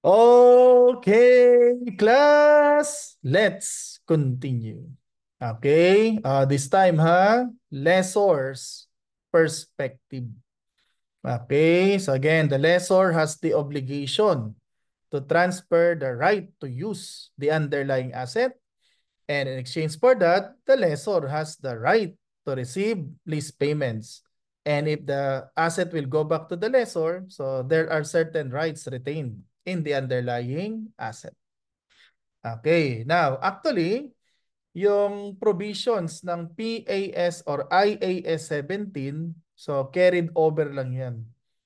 Okay, class, let's continue. Okay, this time lessor's perspective. Okay, so again, the lessor has the obligation to transfer the right to use the underlying asset, and in exchange for that, the lessor has the right to receive lease payments. And if the asset will go back to the lessor, so there are certain rights retained in the underlying asset. Okay, now actually, yung provisions ng PAS or IAS 17, so carried over lang yan.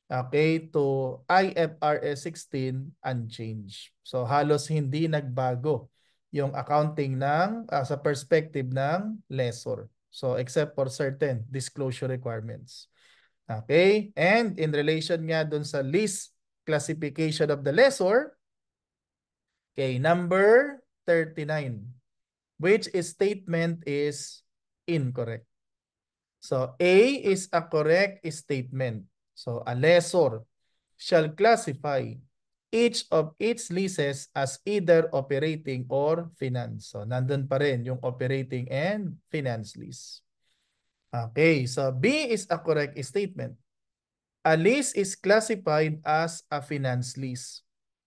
Okay, to IFRS 16 unchanged. So halos hindi nagbago yung accounting ng sa perspective ng lessor. So except for certain disclosure requirements. Okay, and in relation nga dun sa lease classification of the lessor, okay, number 39. Which statement is incorrect? So A is a correct statement. So a lessor shall classify each of its leases as either operating or finance. So nandun pa rin yung operating and finance lease. Okay, so B is a correct statement. A lease is classified as a finance lease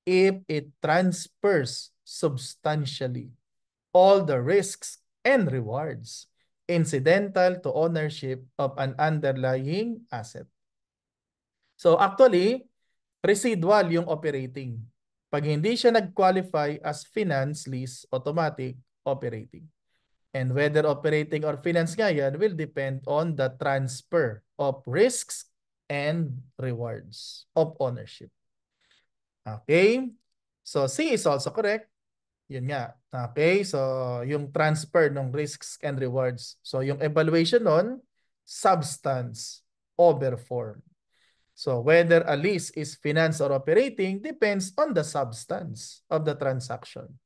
if it transfers substantially all the risks and rewards incidental to ownership of an underlying asset. So actually, residual yung operating. Pag hindi siya nag-qualify as finance lease, automatic operating. And whether operating or finance nga yan will depend on the transfer of risks and rewards of ownership. Okay? So C is also correct. Yun nga. Okay, so yung transfer ng risks and rewards. So yung evaluation nun, substance over form. So whether a lease is finance or operating depends on the substance of the transaction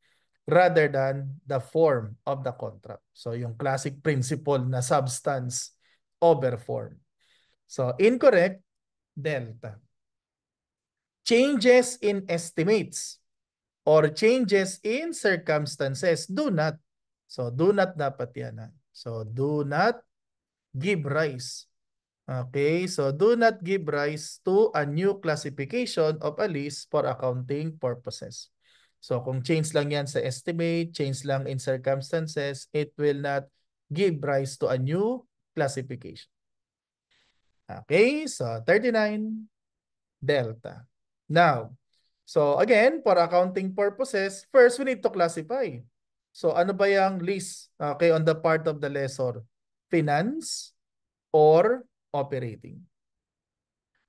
rather than the form of the contract. So yung classic principle na substance over form. So incorrect, delta. Changes in estimates or changes in circumstances do not. So do not dapat yan. So do not give rise. Okay, so do not give rise to a new classification of a lease for accounting purposes. So kung change lang yan sa estimate, change lang in circumstances, it will not give rise to a new classification. Okay, so 39 delta. Now, so again, for accounting purposes, first we need to classify. So ano ba yung lease, okay, on the part of the lessor? Finance or operating?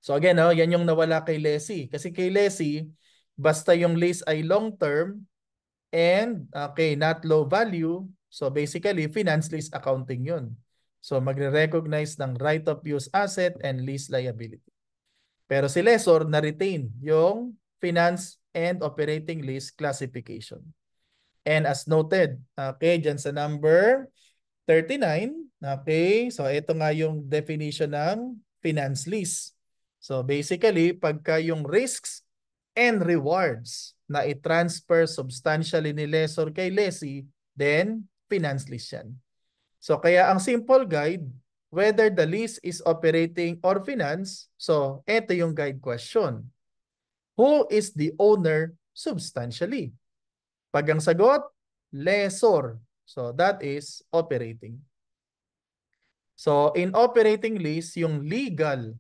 So again, yan yung nawala kay lessee. Kasi kay lessee, basta yung lease ay long-term and okay, not low value, so basically finance lease accounting yun. So magre-recognize ng right of use asset and lease liability. Pero si lessor na-retain yung finance and operating lease classification. And as noted, okay, dyan sa number 39, okay, so ito nga yung definition ng finance lease. So basically, pagka yung risks and rewards na i-transfer substantially ni lessor kay lessee, then finance lease yan. So kaya ang simple guide, whether the lease is operating or finance, so ito yung guide question. Who is the owner substantially? Pag ang sagot, lessor. So that is operating. So in operating lease, yung legal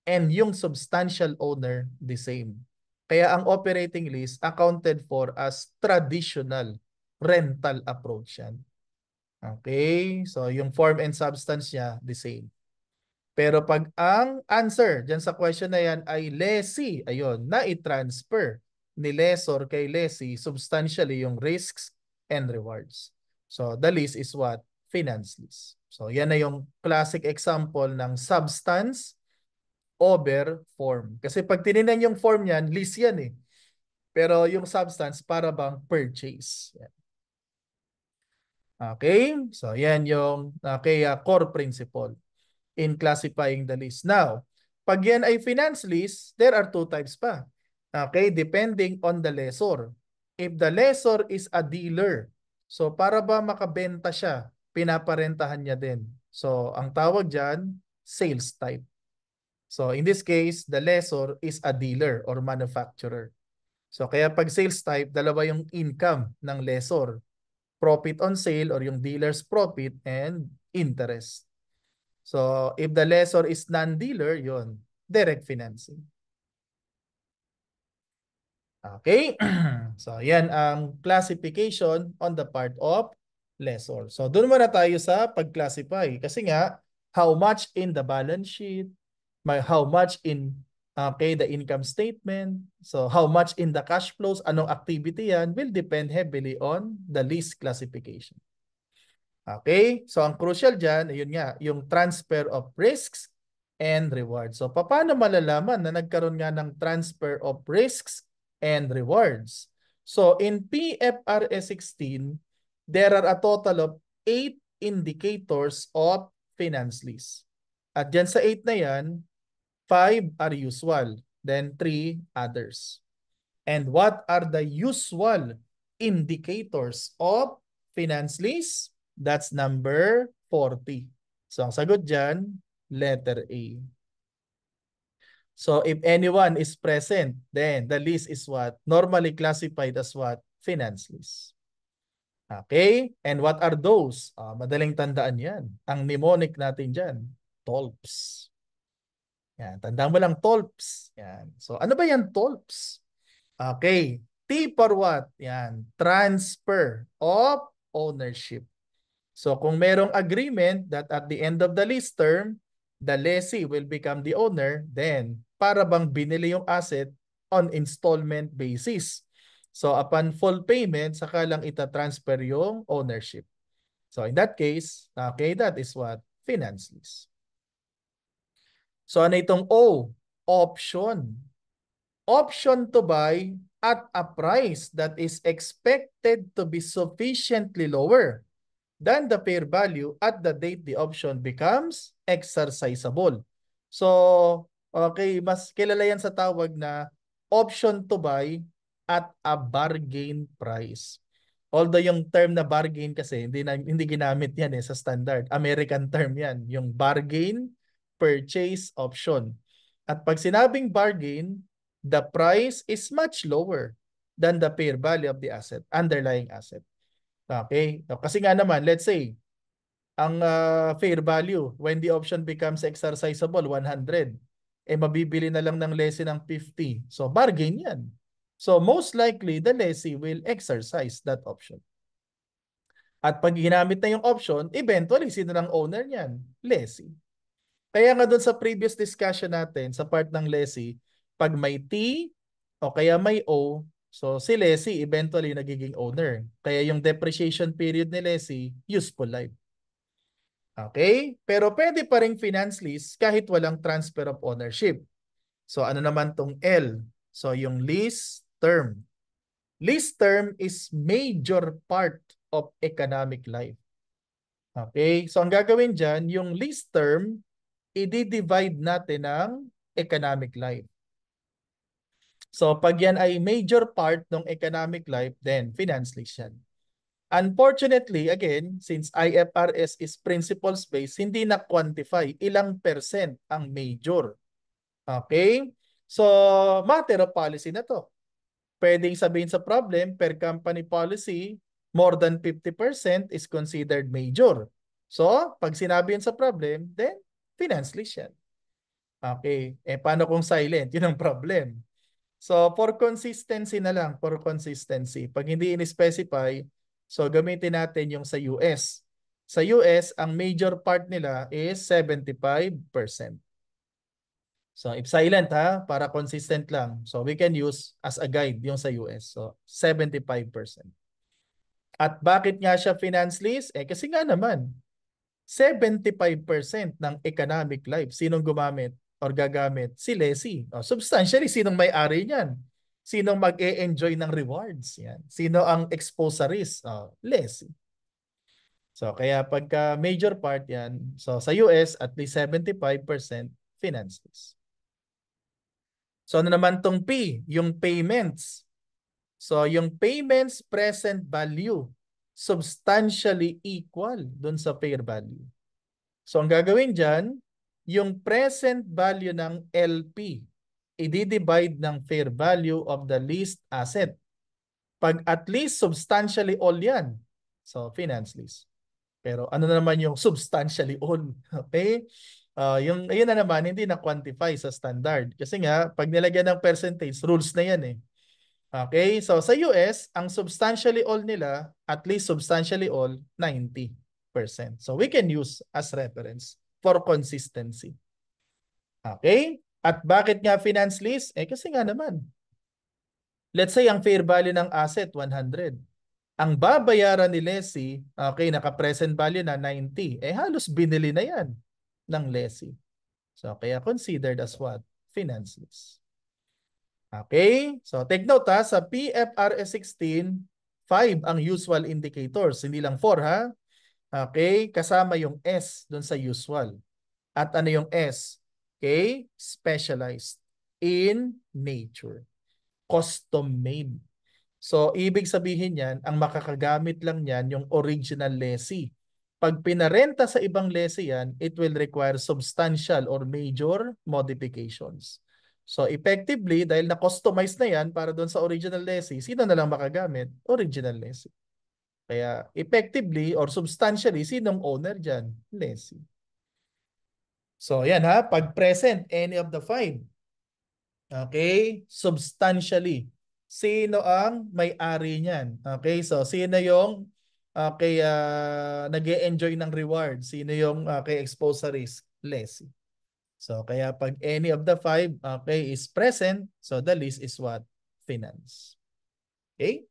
and yung substantial owner the same. Kaya ang operating lease accounted for as traditional rental approach yan. Okay, so yung form and substance niya the same. Pero pag ang answer dyan sa question na yan ay lessee, ayun, na i-transfer ni lessor kay lessee substantially yung risks and rewards. So the lease is what? Finance lease. So yan na yung classic example ng substance over form. Kasi pag tinignan yung form yan, lease yan eh. Pero yung substance para bang purchase. Yan. Okay? So yan yung core principle in classifying the lease. Now, pag yan ay finance lease, there are two types pa. Okay, depending on the lessor. If the lessor is a dealer, so para ba makabenta siya, pinaparentahan niya din. So, ang tawag dyan, sales type. So, in this case, the lessor is a dealer or manufacturer. So, kaya pag sales type, dalawa yung income ng lessor. Profit on sale or yung dealer's profit and interest. So, if the lessor is non-dealer, yon direct financing. Okay? So, yan ang classification on the part of lessor. So, doon muna tayo sa pag-classify. Kasi nga, how much in the balance sheet, how much in the income statement, so how much in the cash flows, anong activity yan, will depend heavily on the lease classification. Okay? So, ang crucial dyan, yun nga, yung transfer of risks and rewards. So, paano malalaman na nagkaroon nga ng transfer of risks and rewards? So, in PFRS 16, there are a total of 8 indicators of finance lease. At dyan sa 8 na yan, 5 are usual, then 3 others. And what are the usual indicators of finance lease? That's number 40. So, ang sagot dyan, letter A. So, if anyone is present, then the lease is what? Normally classified as what? Finance lease. Okay? And what are those? Madaling tandaan yan. Ang mnemonic natin dyan, TOLPS. Yan, tandaan mo lang TOLPS. Yan. So, ano ba yan TOLPS? Okay. T for what? Yan. Transfer of ownership. So kung merong agreement that at the end of the lease term, the lessee will become the owner, then para bang binili yung asset on installment basis. So upon full payment, saka lang ita-transfer yung ownership. So in that case, okay, that is what? Finance lease. So ano itong O? Option. Option to buy at a price that is expected to be sufficiently lower than the fair value at the date the option becomes exercisable. So, okay, mas kilala yan sa tawag na option to buy at a bargain price. Although yung term na bargain kasi hindi ginamit yan sa standard. American term yan, yung bargain purchase option. At pag sinabing bargain, the price is much lower than the fair value of the asset, underlying asset. Okay? Kasi nga naman, let's say, ang fair value when the option becomes exercisable, 100. Mabibili na lang ng lessee ng 50. So, bargain yan. So, most likely, the lessee will exercise that option. At pag ginamit na yung option, eventually, sino ng owner niyan? Lessee. Kaya nga doon sa previous discussion natin, sa part ng lessee, pag may T o kaya may O, so si lessee eventually nagiging owner. Kaya yung depreciation period ni lessee, useful life. Okay? Pero pwede pa ring finance lease kahit walang transfer of ownership. So ano naman tong L? So yung lease term. Lease term is major part of economic life. Okay? So ang gagawin dyan, yung lease term, i-divide natin ng economic life. So pag yan ay major part ng economic life, then finance lease yan. Unfortunately, again, since IFRS is principles-based, hindi na-quantify ilang percent ang major. Okay? So, matter of policy na to. Pwedeng sabihin sa problem, per company policy, more than 50% is considered major. So, pag sinabi yun sa problem, then finance lease yan. Okay. Paano kung silent? Yun ang problem. So, for consistency na lang, for consistency. Pag hindi in-specify, so gamitin natin yung sa US. Sa US, ang major part nila is 75%. So, if silent para consistent lang. So, we can use as a guide yung sa US. So, 75%. At bakit nga siya finance lease? Kasi nga naman, 75% ng economic life, sinong gumamit or gagamit? Si lessee. Substantially, sinong may-ari niyan? Sinong mag-e-enjoy ng rewards? Yan. Sino ang exposed sa risk? Lessee. So, kaya pagka major part yan, so sa US, at least 75% finance lease. So ano naman tong P? Yung payments. So yung payments present value substantially equal dun sa fair value. So ang gagawin dyan, yung present value ng LP, i-divide ng fair value of the leased asset. Pag at least substantially all yan, so finance lease. Pero ano na naman yung substantially all? Okay? Yun na naman, hindi na-quantify sa standard. Kasi nga, pag nilagyan ng percentage, rules na yan eh. Okay? So sa US, ang substantially all nila, at least substantially all, 90%. So we can use as reference for consistency. Okay? At bakit nga finance lease? Eh kasi nga naman, let's say ang fair value ng asset 100. Ang babayaran ni lessee, okay, naka-present value na 90. Eh halos binili na yan ng lessee. So kaya considered as what? Finance lease. Okay? So take note ha, sa PFRS 16, 5 ang usual indicators, hindi lang 4 ha. Okay? Kasama yung S dun sa usual. At ano yung S? Okay? Specialized in nature. Custom made. So, ibig sabihin yan, ang makakagamit lang yan yung original lessee. Pag pinarenta sa ibang lessee yan, it will require substantial or major modifications. So, effectively, dahil na-customize na yan para doon sa original lessee, sino na lang makagamit? Original lessee. Kaya, effectively or substantially, sinong owner dyan? Lessee. So, yan ha. Pag present, any of the five. Okay? Substantially. Sino ang may-ari niyan? Okay? So, sino yung nag-e-enjoy ng reward? Sino yung exposed sa risk? Lessee. So, kaya pag any of the five is present, so the list is what? Finance. Okay?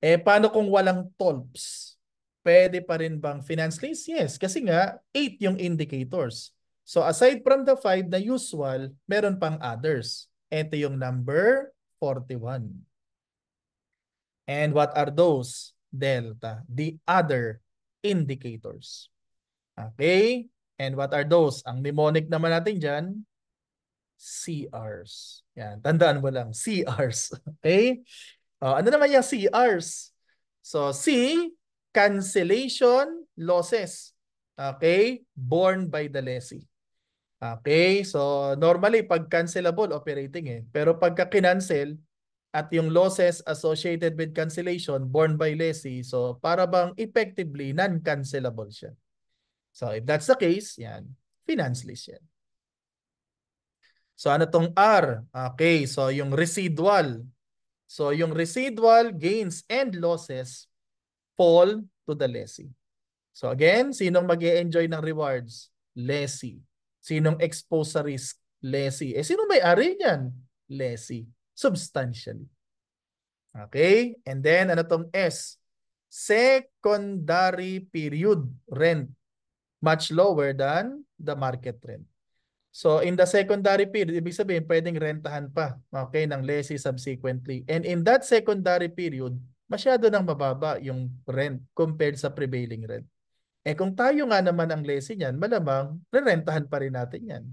Eh, paano kung walang tolps? Pwede pa rin bang finance list? Yes, kasi nga 8 yung indicators. So aside from the 5 na usual, meron pang others. Ito yung number 41. And what are those? Delta, the other indicators. Okay? And what are those? Ang mnemonic naman natin dyan, CRs. Yan, tandaan mo lang, CRs. Okay? Ano naman yung CRs? So, C, cancellation losses. Okay? Borne by the lessee. Okay? So, normally, pag cancelable, operating eh. Pero pagka kinancel at yung losses associated with cancellation borne by lessee, so para bang effectively non-cancelable siya. So, if that's the case, yan, finance lease yan. So, ano tong R? Okay, so yung residual. So, yung residual gains and losses fall to the lessee. So again, sinong mag-e-enjoy ng rewards? Lessee. Sinong exposed sa risk? Lessee. Eh, sino may-ari niyan? Lessee. Substantially. Okay? And then, ano tong S? Secondary period rent. Much lower than the market rent. So, in the secondary period, ibig sabihin, pwedeng rentahan pa, okay, ng lessee subsequently. And in that secondary period, masyado nang mababa yung rent compared sa prevailing rent. Eh kung tayo nga naman ang lessee niyan, malamang rerentahan pa rin natin yan.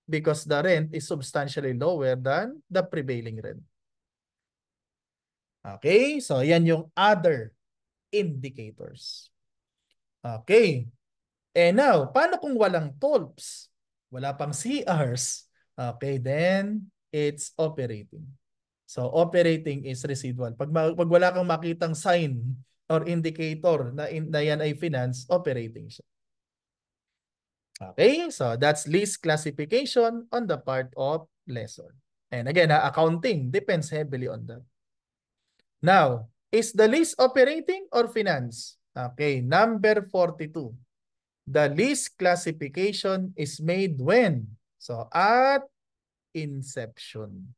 Because the rent is substantially lower than the prevailing rent. Okay, so yan yung other indicators. Okay. And now, paano kung walang tolps? Wala pang CRs. Okay, then it's operating. So operating is residual. Pag wala kang makitang sign or indicator na yan ay finance, operating siya. Okay, so that's lease classification on the part of lessor. And again, accounting depends heavily on that. Now, is the lease operating or finance? Okay, number 42. The lease classification is made when? So, at inception.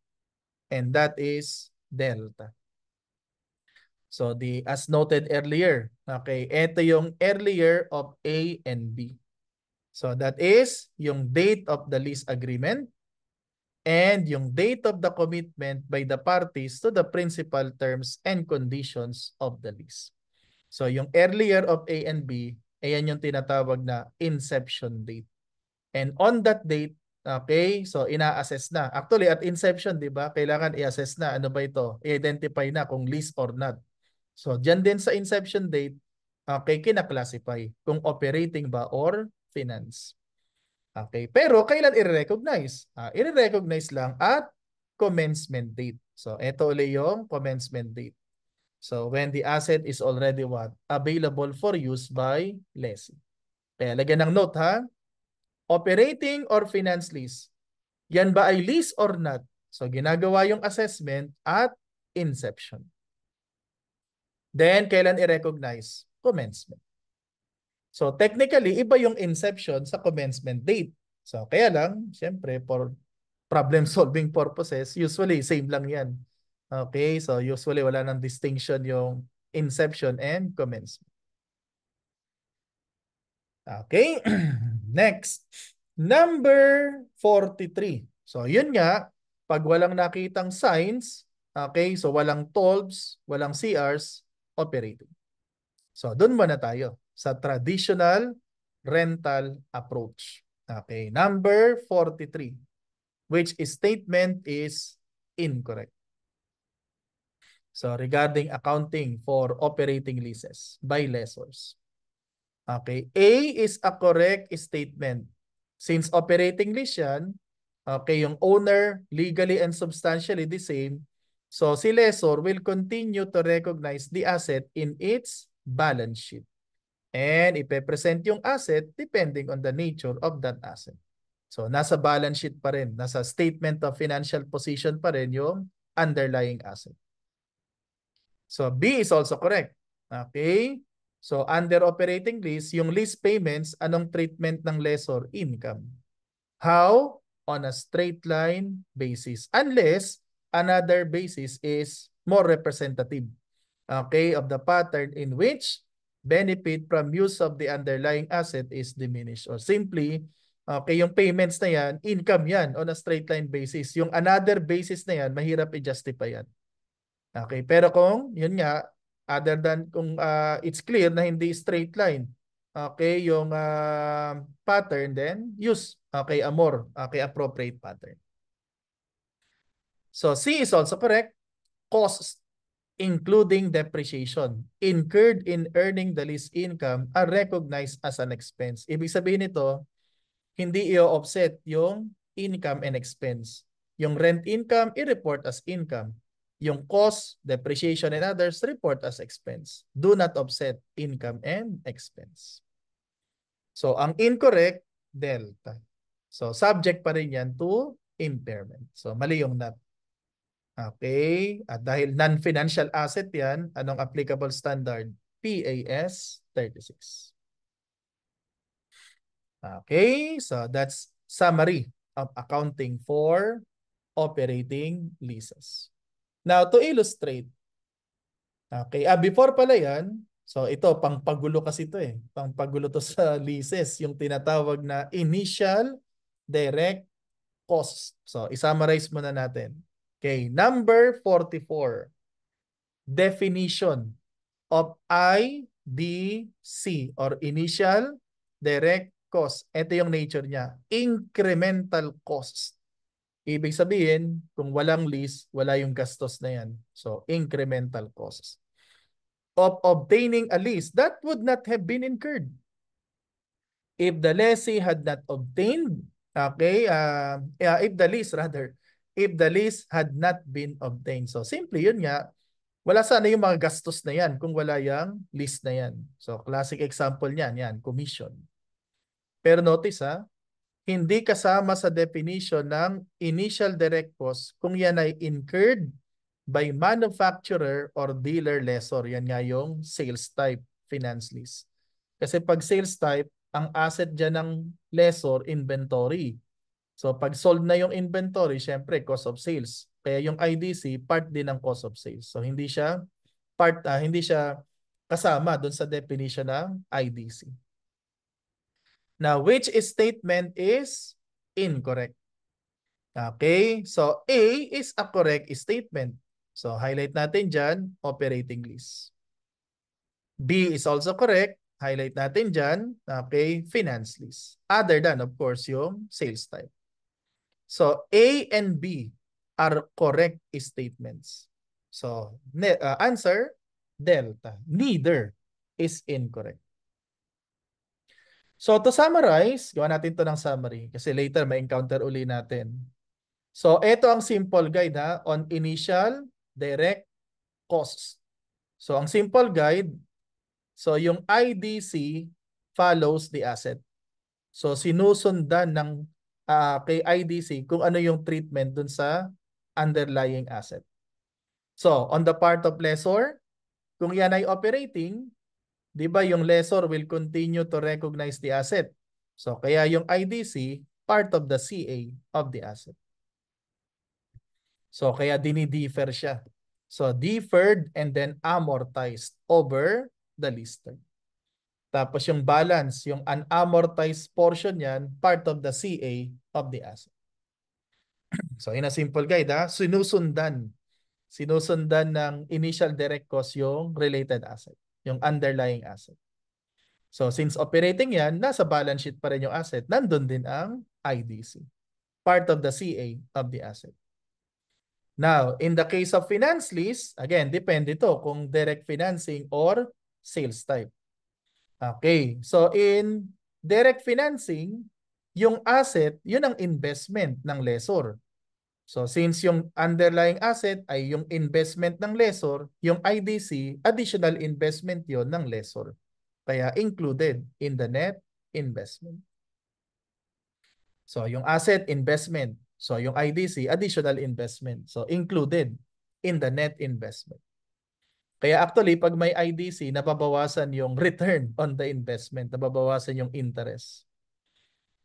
And that is delta. So, as noted earlier, okay, ito yung earlier of A and B. So, that is yung date of the lease agreement and yung date of the commitment by the parties to the principal terms and conditions of the lease. So, yung earlier of A and B, ayan yung tinatawag na inception date. And on that date, Okay? So, ina-assess na. Actually, at inception, di ba, kailangan i-assess na. Ano ba ito? I-identify na kung lease or not. So, dyan din sa inception date, okay, kina-classify kung operating ba or finance. Okay, pero kailan i-recognize? I-recognize lang at commencement date. So, ito ulit yung commencement date. So, when the asset is already what? Available for use by lessee. Kaya lagyan ng note ha. Operating or finance lease. Yan ba ay lease or not? So, ginagawa yung assessment at inception. Then, kailan i-recognize? Commencement. So, technically, iba yung inception sa commencement date. So, kaya lang, siyempre, for problem-solving purposes, usually, same lang yan. Okay, so usually wala nang distinction yung inception and commencement. Okay, next. Number 43. So, yun nga, pag walang nakitang signs, okay, so walang tolls, walang CRs, operating. So, dun muna tayo sa traditional rental approach. Okay, number 43, which statement is incorrect. So, regarding accounting for operating leases by lessors. Okay, A is a correct statement. Since operating lease yan, okay, yung owner legally and substantially the same, so si lessor will continue to recognize the asset in its balance sheet. And ipe-present yung asset depending on the nature of that asset. So nasa balance sheet pa rin, nasa statement of financial position pa rin yung underlying asset. So B is also correct. Okay? So under operating lease, yung lease payments, anong treatment ng lessor? Income. How? On a straight line basis. Unless another basis is more representative, okay, of the pattern in which benefit from use of the underlying asset is diminished. Or simply, okay, yung payments na yan, income yan on a straight line basis. Yung another basis na yan, mahirap i-justify yan. Okay, pero kung yun nga, other than kung it's clear na hindi straight line, okay, yung pattern, then use, okay, a more, okay, appropriate pattern. So C is also correct. Costs, including depreciation, incurred in earning the lease income are recognized as an expense. Ibig sabihin nito, hindi i-offset yung income and expense. Yung rent income, i-report as income. Yung cost, depreciation, and others, report as expense. Do not offset income and expense. So, ang incorrect, delta. So, subject pa rin yan to impairment. So, mali yung not. Okay. At dahil non-financial asset yan, anong applicable standard? PAS 36. Okay, so that's summary of accounting for operating leases. Now, to illustrate, okay, before pala yan, so ito, pangpagulo kasi ito eh. Pangpagulo to sa leases, yung tinatawag na initial direct costs. So, isummarize muna natin. Okay, number 44, definition of IDC or initial direct cost. Ito yung nature niya. Incremental costs. Ibig sabihin, kung walang lease, wala yung gastos na yan. So, incremental costs. Of obtaining a lease that would not have been incurred if the lessee had not obtained, okay, if the lease had not been obtained. So, simply yun nga, wala sana yung mga gastos na yan kung wala yung lease na yan. So, classic example niyan, yan, commission. Pero notice hindi kasama sa definition ng initial direct cost kung yan ay incurred by manufacturer or dealer lessor. Yan nga yung sales type finance lease. Kasi pag sales type, ang asset dyan ng lessor, inventory. So pag sold na yung inventory, syempre cost of sales. Kaya yung IDC, part din ng cost of sales. So hindi siya hindi siya kasama doon sa definition ng IDC. Now, which statement is incorrect? Okay, so A is a correct statement. So, highlight natin dyan, operating lease. B is also correct. Highlight natin dyan, okay, finance lease. Other than, of course, yung sales type. So A and B are correct statements. So answer, delta. Neither is incorrect. So to summarize, gawa natin to ng summary kasi later may encounter uli natin. So ito ang simple guide on initial direct costs. So ang simple guide, so yung IDC follows the asset. So sinusundan ng kay IDC kung ano yung treatment dun sa underlying asset. So on the part of lessor, kung yan ay operating, di ba yung lessor will continue to recognize the asset. So kaya yung IDC, part of the CA of the asset. So kaya dinidiffer siya. So deferred and then amortized over the lease term. Tapos yung balance, yung unamortized portion yan, part of the CA of the asset. So in a simple guide, sinusundan. Sinusundan ng initial direct cost yung related asset, yung underlying asset. So since operating yan, nasa balance sheet pa rin yung asset, nandun din ang IDC. Part of the CA of the asset. Now, in the case of finance lease, again, depende to kung direct financing or sales type. Okay, so in direct financing, yung asset, yun ang investment ng lessor. So since yung underlying asset ay yung investment ng lessor, yung IDC, additional investment yon ng lessor. Kaya included in the net investment. So yung asset, investment. So yung IDC, additional investment. So included in the net investment. Kaya actually, pag may IDC, nababawasan yung return on the investment. Nababawasan yung interest.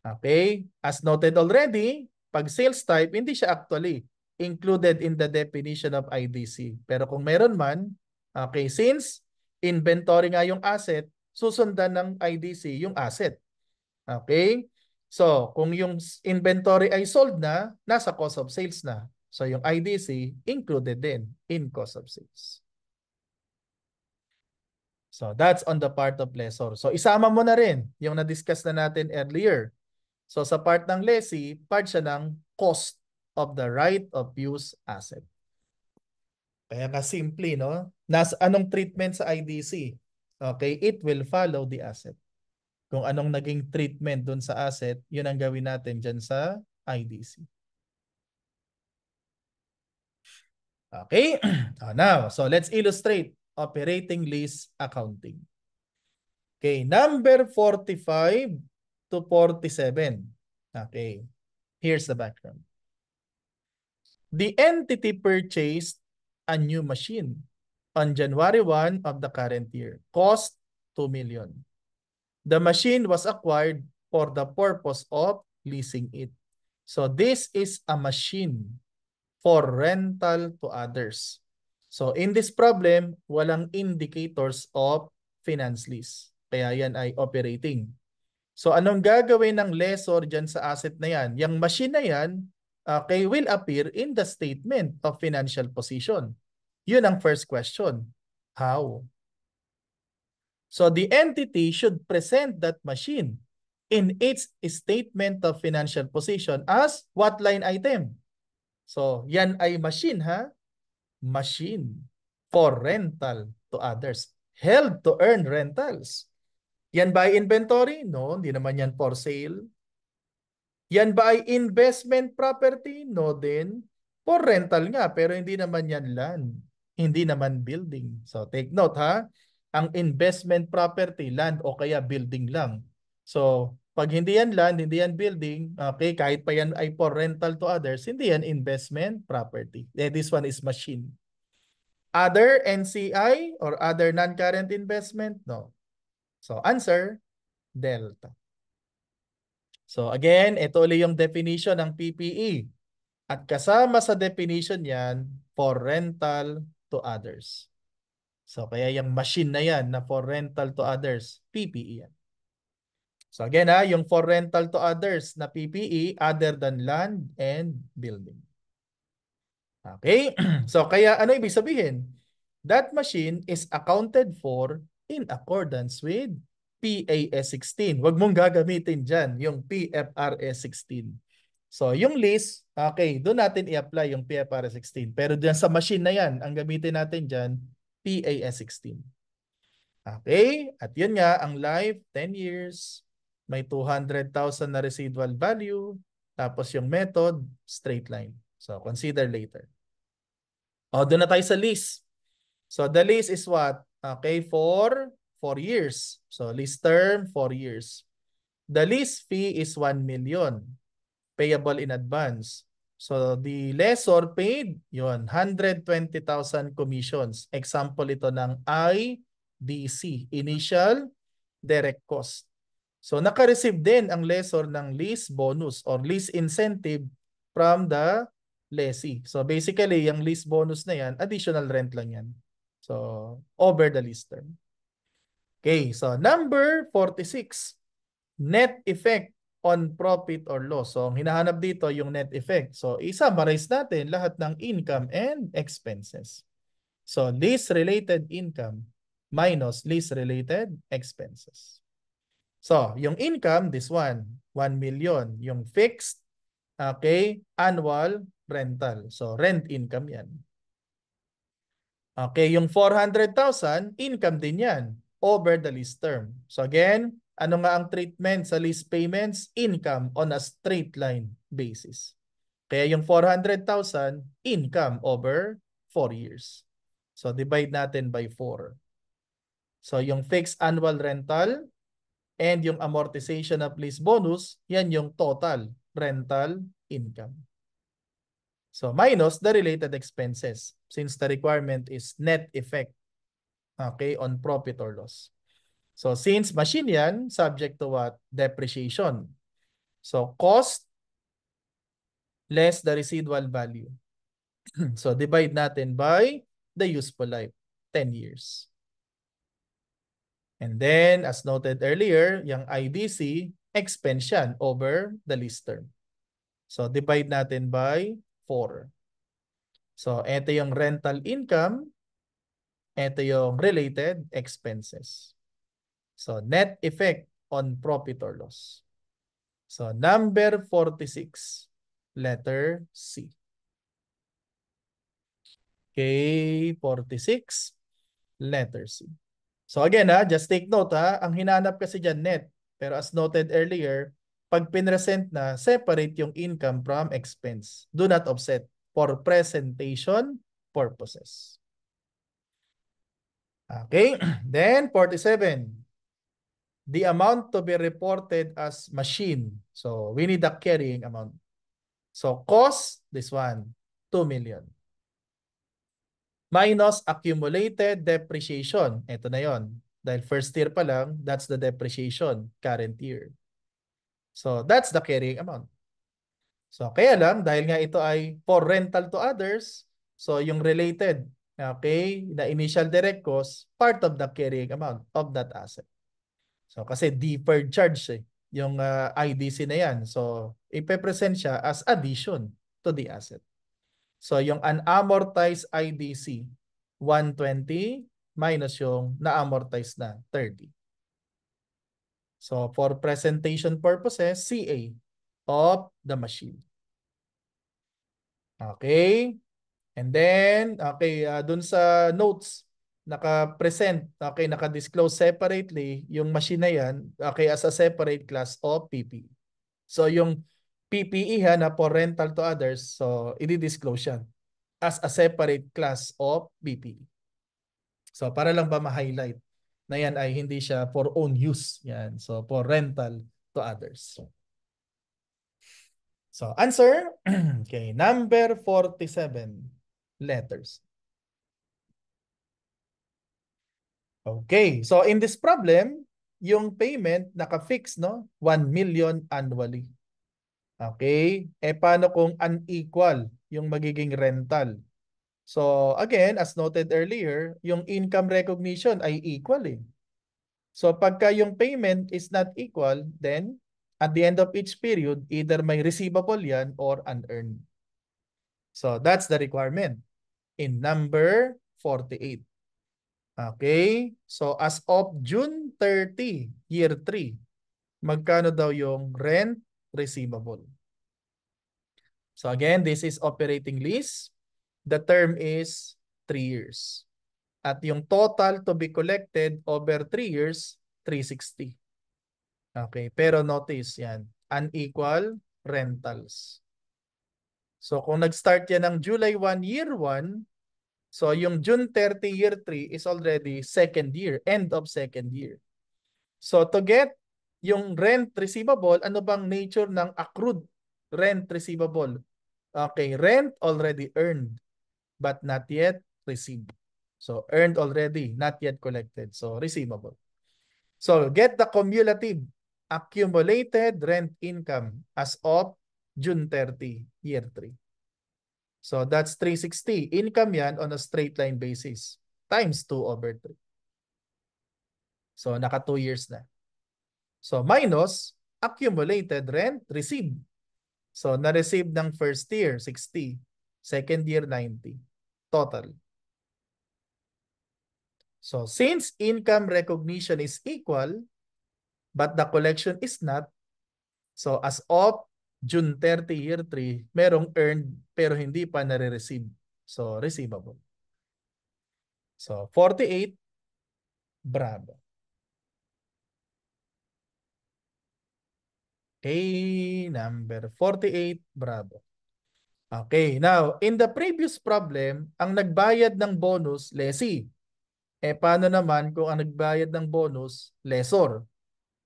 Okay? As noted already, pag sales type, hindi siya actually included in the definition of IDC. Pero kung meron man, okay, since inventory nga yung asset, susundan ng IDC yung asset. Okay? So, kung yung inventory ay sold na, nasa cost of sales na. So, yung IDC included din in cost of sales. So, that's on the part of lessor. So, isama mo na rin yung na-discuss na natin earlier. So, sa part ng lessee, part siya ng cost of the right of use asset. Kaya nga simple, no? Anong treatment sa IDC? Okay, it will follow the asset. Kung anong naging treatment dun sa asset, yun ang gawin natin dyan sa IDC. Okay, now, so let's illustrate operating lease accounting. Okay, number 45 to 47. Okay, here's the background. The entity purchased a new machine on January 1 of the current year. Cost 2 million. The machine was acquired for the purpose of leasing it. So this is a machine for rental to others. So in this problem, walang indicators of finance lease. Kaya yan ay operating. So anong gagawin ng lessor dyan sa asset na yan? Yung machine na yan, okay, will appear in the statement of financial position. Yun ang first question. How? So the entity should present that machine in its statement of financial position as what line item? So yan ay machine Machine for rental to others. Held to earn rentals. Yan ba ay inventory? No, hindi naman yan for sale. Yan ba ay investment property? No din. For rental nga, pero hindi naman yan land. Hindi naman building. So take note ang investment property, land o kaya building lang. So pag hindi yan land, hindi yan building, okay, kahit pa yan ay for rental to others, hindi yan investment property. This one is machine. Other NCI or other non-current investment? No. So answer, delta. So again, ito ulit yung definition ng PPE. At kasama sa definition yan, for rental to others. So kaya yung machine na yan na for rental to others, PPE yan. So again yung for rental to others na PPE other than land and building. Okay? So kaya ano ibig sabihin? That machine is accounted for in accordance with PAS 16. Huwag mong gagamitin dyan yung PFRS 16. So, yung lease, okay, doon natin i-apply yung PFRS 16. Pero dyan sa machine na yan, ang gamitin natin dyan, PAS 16. Okay, at yun nga, ang life, 10 years, may 200,000 na residual value, tapos yung method, straight line. So, consider later. O, doon na tayo sa lease. So, the lease is what? Okay, for 4 years. So, lease term, 4 years. The lease fee is 1 million payable in advance. So, the lessor paid, yun, 120,000 commissions. Example ito ng IDC, Initial Direct Cost. So, naka-receive din ang lessor ng lease bonus or lease incentive from the lessee. So, basically, yung lease bonus na yan, additional rent lang yan. So, over the lease term. Okay, so number 46. Net effect on profit or loss. So, ang hinahanap dito yung net effect. So, i-summarize natin lahat ng income and expenses. So, lease-related income minus lease-related expenses. So, yung income, this one, 1 million. Yung fixed, okay, annual rental. So, rent income yan. Okay, yung 400,000, income din yan over the lease term. So again, ano nga ang treatment sa lease payments? Income on a straight line basis. Kaya yung 400,000, income over 4 years. So divide natin by 4. So yung fixed annual rental and yung amortization of lease bonus, yan yung total rental income. So minus the related expenses since the requirement is net effect, okay, on profit or loss. So since machine yan, subject to what? Depreciation. So cost less the residual value. So divide natin by the useful life, 10 years. And then as noted earlier, yung IDC, expense yan over the lease term. So divide natin by 4. So ito yung rental income, ito yung related expenses. So net effect on profit or loss. So number 46, letter C. Okay, 46, letter C. So again just take note ang hinanap kasi dyan net. Pero as noted earlier, pag pinresent na, separate yung income from expense. Do not offset for presentation purposes. Okay, then 47. The amount to be reported as machine. So we need the carrying amount. So cost, this one, 2 million. Minus accumulated depreciation. Ito na yon. Dahil first year pa lang, that's the depreciation, current year. So that's the carrying amount. So kaya lang, dahil nga ito ay for rental to others, so yung related, okay, na initial direct cost, part of the carrying amount of that asset. So kasi deferred charge yung IDC na yan. So ipepresent siya as addition to the asset. So yung unamortized IDC, 120 minus yung na-amortize na 30. So for presentation purposes, CA of the machine. Okay. And then, okay, dun sa notes, naka-present, okay, naka-disclose separately yung machine na yan, okay, as a separate class of PPE. So yung PPE na for rental to others, so i-disclose yan as a separate class of PPE. So para lang ba ma-highlight na yan ay hindi siya for own use. Yan. So for rental to others. So answer, okay, number 47, letters. Okay, so in this problem, yung payment naka-fix, no? 1 million annually. Okay, paano kung unequal yung magiging rental? So again, as noted earlier, yung income recognition ay equal So pagka yung payment is not equal, then at the end of each period, either may receivable yan or unearned. So that's the requirement in number 48. Okay, so as of June 30, year 3, magkano daw yung rent receivable? So again, this is operating lease. The term is 3 years. At yung total to be collected over 3 years, 360. Okay, pero notice yan, unequal rentals. So kung nag-start yan ng July 1, year 1, so yung June 30, year 3 is already second year, end of second year. So to get yung rent receivable, ano bang nature ng accrued rent receivable? Okay, rent already earned but not yet received. So earned already, not yet collected. So receivable. So get the cumulative accumulated rent income as of June 30, year 3. So that's 360. Income yan on a straight line basis times 2 over 3. So naka 2 years na. So minus accumulated rent received. So na-receive ng first year, 60. Second year, 90. Total. So since income recognition is equal, but the collection is not, so as of June 30, year 3, merong earned pero hindi pa nare-receive. So receivable. So 48, bravo. Okay, number 48, bravo. Okay, now, in the previous problem, ang nagbayad ng bonus, lessee. Paano naman kung ang nagbayad ng bonus, lessor?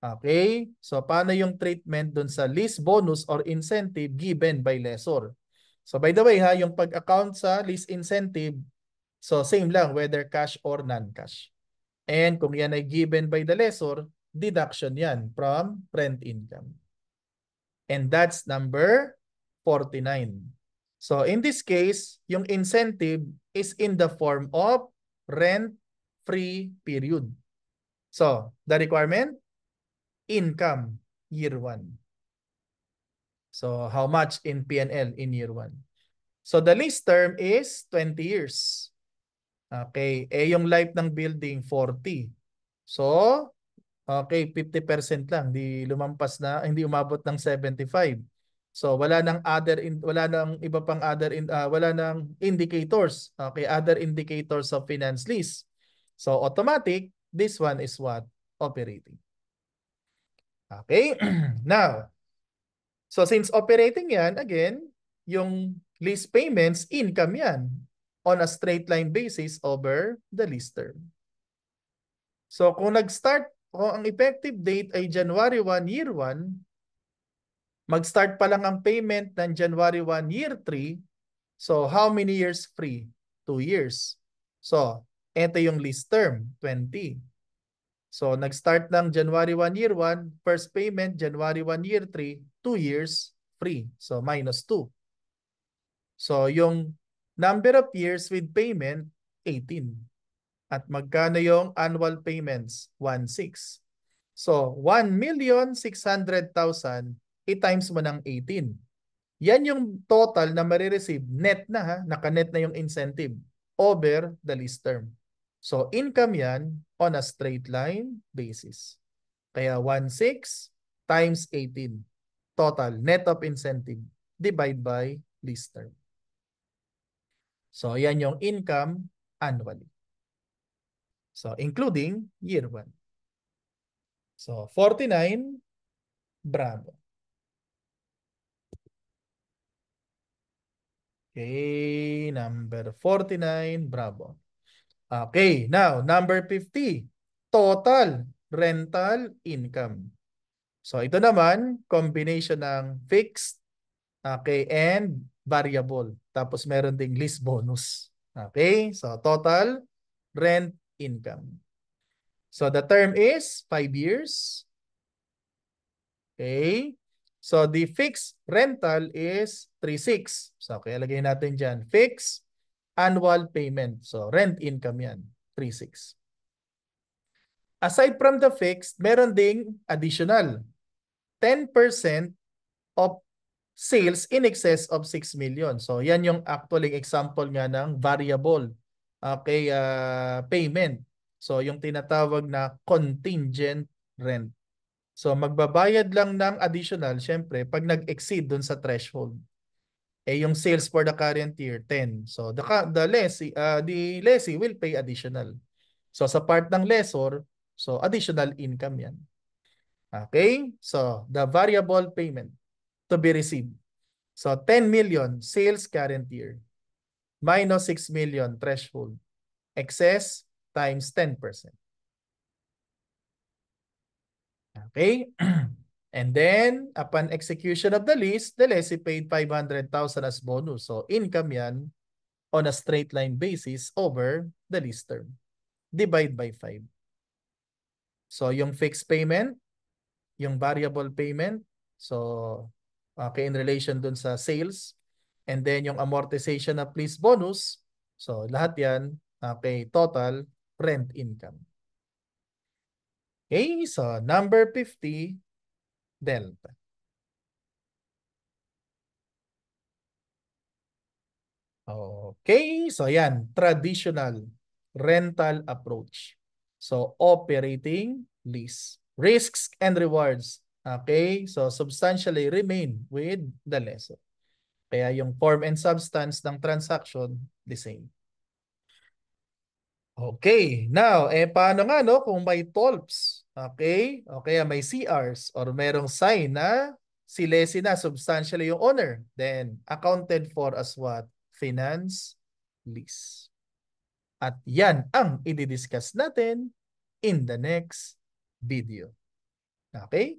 Okay, so paano yung treatment dun sa lease bonus or incentive given by lessor? So by the way ha, yung pag-account sa lease incentive, so same lang whether cash or non-cash. And kung yan ay given by the lessor, deduction yan from rent income. And that's number 49. So in this case, yung incentive is in the form of rent-free period. So the requirement, income year 1. So how much in P&L in year 1? So the lease term is 20 years. Okay, yung life ng building 40. So okay, 50% lang, di lumampas na, hindi umabot ng 75. So wala nang wala nang iba pang wala nang indicators. Okay, other indicators of finance lease. So automatic, this one is what? Operating. Okay? Now, so since operating yan, again, yung lease payments, income yan on a straight line basis over the lease term. So kung kung ang effective date ay January 1, year 1, mag-start pa lang ang payment ng January 1, year 3, so how many years free? 2 years. So, ito yung lease term, 20. So, nag-start ng January 1, year 1, first payment, January 1, year 3, 2 years free. So, minus 2. So, yung number of years with payment, 18. At magkano yung annual payments? 1.6. So, 1,600,000 i-times mo ng 18. Yan yung total na marireceive. Net na ha. Naka-net na yung incentive over the lease term. So, income yan on a straight line basis. Kaya 1.6 times 18. Total, net of incentive, divide by lease term. So, yan yung income annually. So, including year 1. So, 49, bravo. Okay, number 49, bravo. Okay, now, number 50, total rental income. So, ito naman, combination ng fixed, okay, and variable. Tapos, meron ding lease bonus. Okay, so total rent income. So, the term is 5 years. Okay. So, the fixed rental is 3.6. So, kaya lagay natin dyan. Fixed annual payment. So, rent income yan. 3.6. Aside from the fixed, meron ding additional. 10% of sales in excess of 6 million. So, yan yung actually example nga ng variable okay, payment. So, yung tinatawag na contingent rent. So magbabayad lang ng additional, syempre, pag nag-exceed dun sa threshold. Yung sales for the current year, 10. So the lessee will pay additional. So sa part ng lessor, so additional income yan. Okay? So the variable payment to be received. So 10 million sales current year minus 6 million threshold. Excess times 10%. Okay? And then, upon execution of the lease, the lessee paid 500,000 as bonus. So, income yan on a straight line basis over the lease term. Divide by 5. So, yung fixed payment, yung variable payment, so, okay, in relation dun sa sales, and then yung amortization of lease bonus, so, lahat yan, okay, total rent income. Okay, so, number 50, delta. Okay, so yan, traditional rental approach. So operating lease. Risks and rewards. Okay, so substantially remain with the lessor. Kaya yung form and substance ng transaction, the same. Okay, now, paano nga no kung may TOLPs? Okay, o kaya may CRs or merong sign na si lessee na substantially yung owner. Then, accounted for as what? Finance lease. At yan ang i-discuss natin in the next video. Okay?